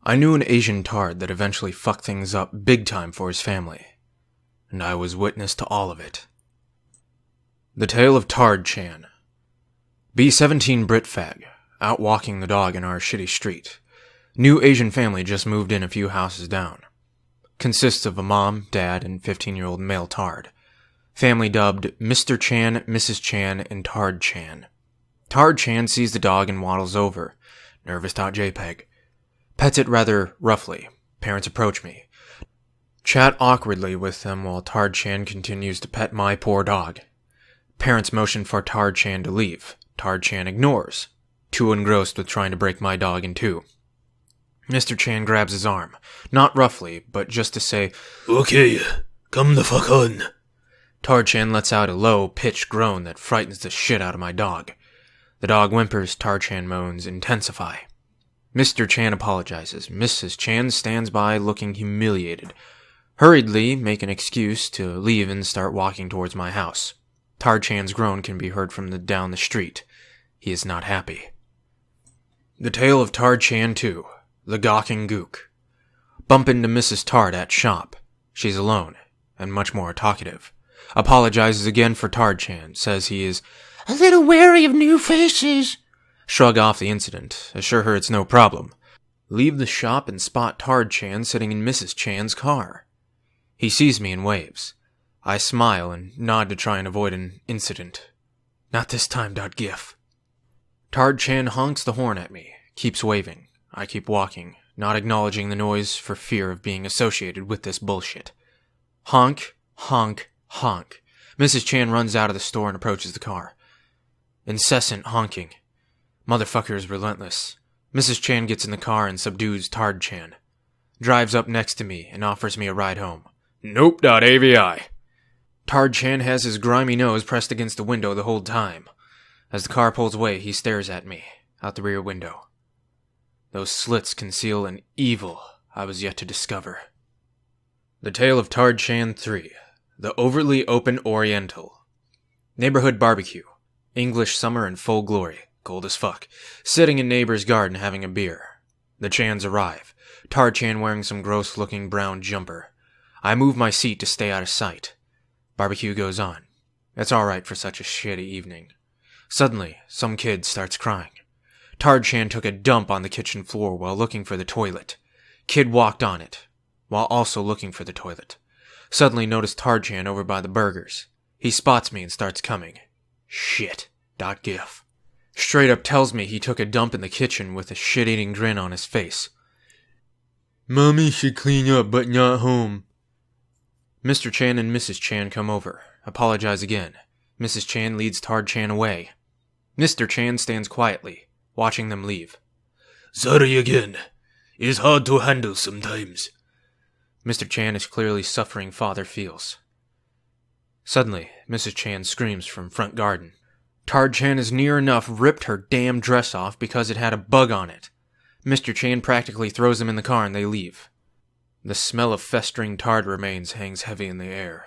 I knew an Asian tard that eventually fucked things up big time for his family, and I was witness to all of it. The Tale of Tardchan. B-17 Brit fag, out walking the dog in our shitty street. New Asian family just moved in a few houses down. Consists of a mom, dad, and 15-year-old male tard. Family dubbed Mr. Chan, Mrs. Chan, and Tardchan. Tardchan sees the dog and waddles over. Nervous.jpg. Pets it rather roughly. Parents approach me. Chat awkwardly with them while Tardchan continues to pet my poor dog. Parents motion for Tardchan to leave. Tardchan ignores, too engrossed with trying to break my dog in two. Mr. Chan grabs his arm, not roughly, but just to say, "Okay, come the fuck on." Tardchan lets out a low-pitched groan that frightens the shit out of my dog. The dog whimpers, Tardchan moans intensify. Mr. Chan apologizes. Mrs. Chan stands by looking humiliated. Hurriedly make an excuse to leave and start walking towards my house. Tardchan's groan can be heard from down the street. He is not happy. The Tale of Tardchan 2. The Gawking Gook. Bump into Mrs. Tard at shop. She's alone, and much more talkative. Apologizes again for Tardchan, says he is a little wary of new faces. Shrug off the incident, assure her it's no problem. Leave the shop and spot Tardchan sitting in Mrs. Chan's car. He sees me and waves. I smile and nod to try and avoid an incident. Not this time, .gif. Tardchan honks the horn at me, keeps waving. I keep walking, not acknowledging the noise for fear of being associated with this bullshit. Honk, honk, honk. Mrs. Chan runs out of the store and approaches the car. Incessant honking. Motherfucker is relentless. Mrs. Chan gets in the car and subdues Tardchan. Drives up next to me and offers me a ride home. Nope.avi. Tardchan has his grimy nose pressed against the window the whole time. As the car pulls away, he stares at me, out the rear window. Those slits conceal an evil I was yet to discover. The Tale of Tardchan 3. The Overly Open Oriental. Neighborhood barbecue. English summer in full glory. Cold as fuck. Sitting in neighbor's garden having a beer. The Chans arrive. Tardchan wearing some gross-looking brown jumper. I move my seat to stay out of sight. Barbecue goes on. It's alright for such a shitty evening. Suddenly, some kid starts crying. Tardchan took a dump on the kitchen floor while looking for the toilet. Kid walked on it, while also looking for the toilet. Suddenly noticed Tardchan over by the burgers. He spots me and starts coming. Shit. .gif. Straight up tells me he took a dump in the kitchen with a shit-eating grin on his face. Mommy should clean up, but not home. Mr. Chan and Mrs. Chan come over. Apologize again. Mrs. Chan leads Tardchan away. Mr. Chan stands quietly, watching them leave. Sorry again. It's hard to handle sometimes. Mr. Chan is clearly suffering father feels. Suddenly, Mrs. Chan screams from front garden. Tardchan is near enough ripped her damn dress off because it had a bug on it. Mr. Chan practically throws him in the car and they leave. The smell of festering tard remains hangs heavy in the air.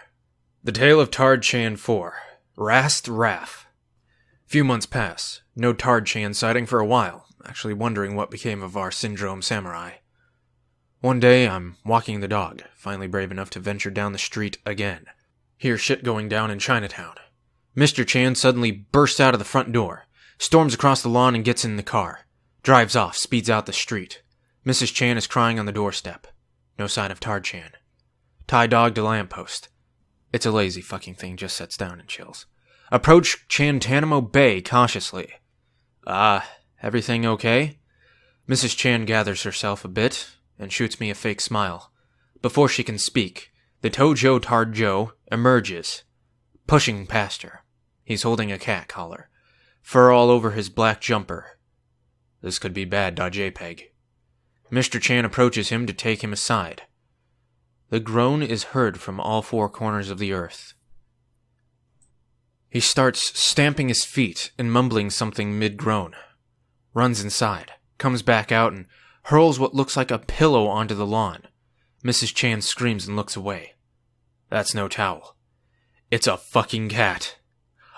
The Tale of Tardchan 4. Rast Raff. Few months pass. No Tardchan sighting for a while, actually wondering what became of our syndrome samurai. One day, I'm walking the dog, finally brave enough to venture down the street again. Hear shit going down in Chinatown. Mr. Chan suddenly bursts out of the front door, storms across the lawn and gets in the car. Drives off, speeds out the street. Mrs. Chan is crying on the doorstep. No sign of Tardchan. Tie dog to lamppost. It's a lazy fucking thing, just sits down and chills. Approach Chantanamo Bay cautiously. Everything okay? Mrs. Chan gathers herself a bit and shoots me a fake smile. Before she can speak, the Tojo Tardjo emerges, pushing past her. He's holding a cat collar. Fur all over his black jumper. This could be bad. .jpg. Mr. Chan approaches him to take him aside. The groan is heard from all four corners of the earth. He starts stamping his feet and mumbling something mid-groan. Runs inside, comes back out and hurls what looks like a pillow onto the lawn. Mrs. Chan screams and looks away. That's no towel. It's a fucking cat.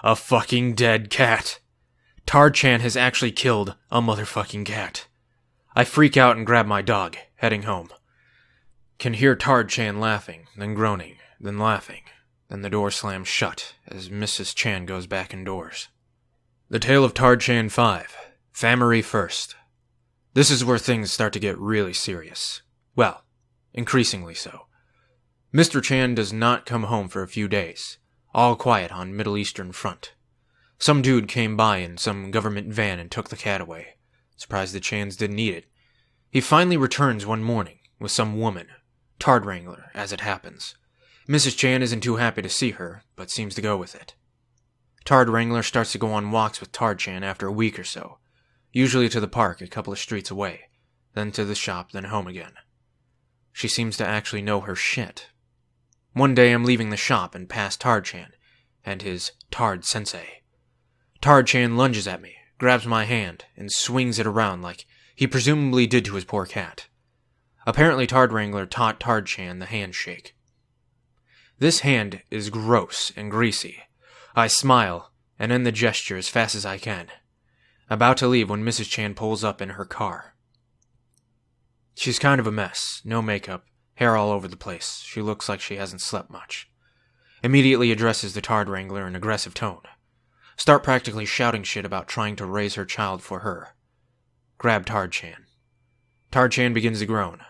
A fucking dead cat. Tardchan has actually killed a motherfucking cat. I freak out and grab my dog, heading home. Can hear Tardchan laughing, then groaning, then laughing. Then the door slams shut as Mrs. Chan goes back indoors. The Tale of Tardchan 5. Famery First. This is where things start to get really serious. Well, increasingly so. Mr. Chan does not come home for a few days. All quiet on Middle Eastern front. Some dude came by in some government van and took the cat away. Surprised the Chans didn't eat it. He finally returns one morning with some woman. Tard Wrangler, as it happens. Mrs. Chan isn't too happy to see her, but seems to go with it. Tard Wrangler starts to go on walks with Tardchan after a week or so. Usually to the park a couple of streets away. Then to the shop, then home again. She seems to actually know her shit. One day I'm leaving the shop and pass Tardchan and his Tard Sensei. Tardchan lunges at me, grabs my hand, and swings it around like he presumably did to his poor cat. Apparently Tard Wrangler taught Tardchan the handshake. This hand is gross and greasy. I smile and end the gesture as fast as I can. About to leave when Mrs. Chan pulls up in her car. She's kind of a mess, no makeup, hair all over the place. She looks like she hasn't slept much. Immediately addresses the Tard Wrangler in aggressive tone. Start practically shouting shit about trying to raise her child for her. Grab Tardchan. Tardchan begins to groan.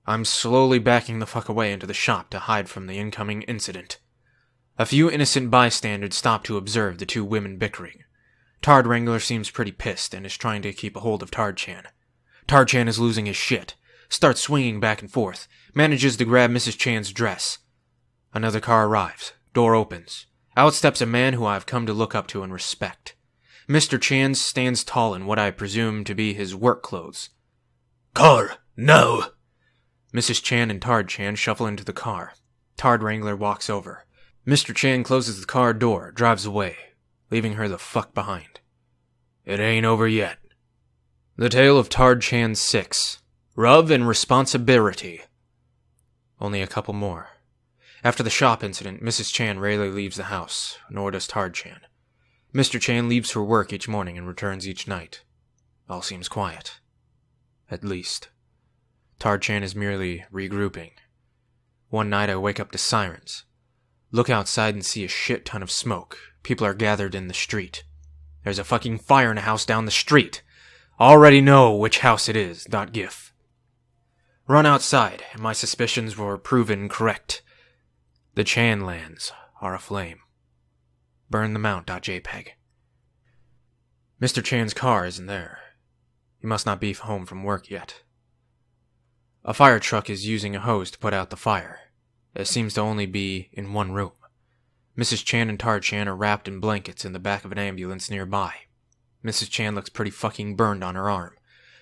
I'm slowly backing the fuck away into the shop to hide from the incoming incident. A few innocent bystanders stop to observe the two women bickering. Tard Wrangler seems pretty pissed and is trying to keep a hold of Tardchan. Tardchan is losing his shit, starts swinging back and forth, manages to grab Mrs. Chan's dress. Another car arrives, door opens. Out steps a man who I've come to look up to and respect. Mr. Chan stands tall in what I presume to be his work clothes. Car, now! Mrs. Chan and Tardchan shuffle into the car. Tard Wrangler walks over. Mr. Chan closes the car door, drives away, leaving her the fuck behind. It ain't over yet. The Tale of Tardchan 6. Rub and Responsibility. Only a couple more. After the shop incident, Mrs. Chan rarely leaves the house, nor does Tardchan. Mr. Chan leaves for work each morning and returns each night. All seems quiet. At least. Tardchan is merely regrouping. One night I wake up to sirens. Look outside and see a shit ton of smoke. People are gathered in the street. There's a fucking fire in a house down the street. Already know which house it is. .gif. Run outside, and my suspicions were proven correct. The Chan lands are aflame. Burn them out. .jpg. Mr. Chan's car isn't there. He must not be home from work yet. A fire truck is using a hose to put out the fire. It seems to only be in one room. Mrs. Chan and Tardchan are wrapped in blankets in the back of an ambulance nearby. Mrs. Chan looks pretty fucking burned on her arm.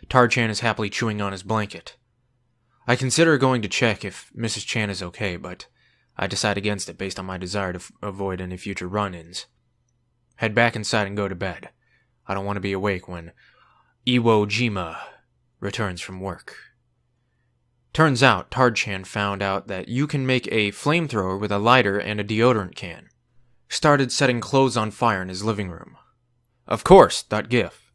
Tardchan is happily chewing on his blanket. I consider going to check if Mrs. Chan is okay, but I decide against it based on my desire to avoid any future run-ins. Head back inside and go to bed. I don't want to be awake when Iwo Jima returns from work. Turns out, Tardchan found out that you can make a flamethrower with a lighter and a deodorant can. Started setting clothes on fire in his living room. Of course, .gif.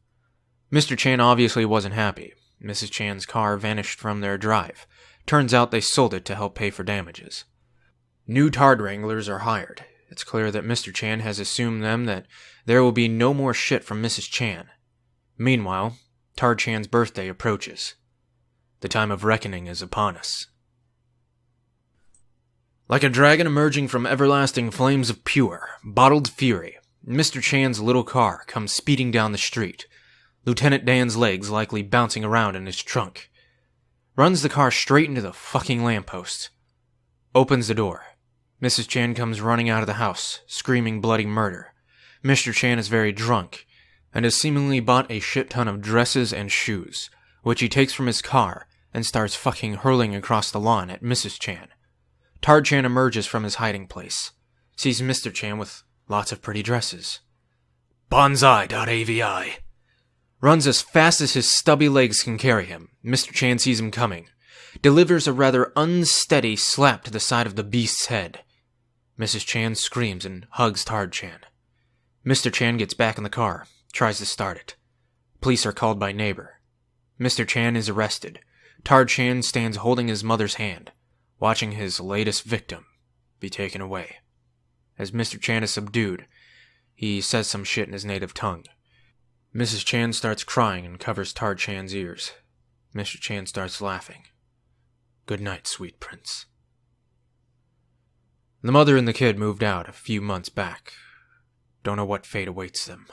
Mr. Chan obviously wasn't happy. Mrs. Chan's car vanished from their drive. Turns out they sold it to help pay for damages. New Tard Wranglers are hired. It's clear that Mr. Chan has assumed them that there will be no more shit from Mrs. Chan. Meanwhile, Tardchan's birthday approaches. The time of reckoning is upon us. Like a dragon emerging from everlasting flames of pure, bottled fury, Mr. Chan's little car comes speeding down the street, Lieutenant Dan's legs likely bouncing around in his trunk. Runs the car straight into the fucking lamppost. Opens the door. Mrs. Chan comes running out of the house, screaming bloody murder. Mr. Chan is very drunk, and has seemingly bought a shit ton of dresses and shoes, which he takes from his car and starts fucking hurling across the lawn at Mrs. Chan. Tardchan emerges from his hiding place, sees Mr. Chan with lots of pretty dresses. Bonsai.avi. Runs as fast as his stubby legs can carry him. Mr. Chan sees him coming. Delivers a rather unsteady slap to the side of the beast's head. Mrs. Chan screams and hugs Tardchan. Mr. Chan gets back in the car, tries to start it. Police are called by neighbor. Mr. Chan is arrested. Tardchan stands holding his mother's hand, watching his latest victim be taken away. As Mr. Chan is subdued, he says some shit in his native tongue. Mrs. Chan starts crying and covers Tardchan's ears. Mr. Chan starts laughing. Good night, sweet prince. The mother and the kid moved out a few months back. Don't know what fate awaits them.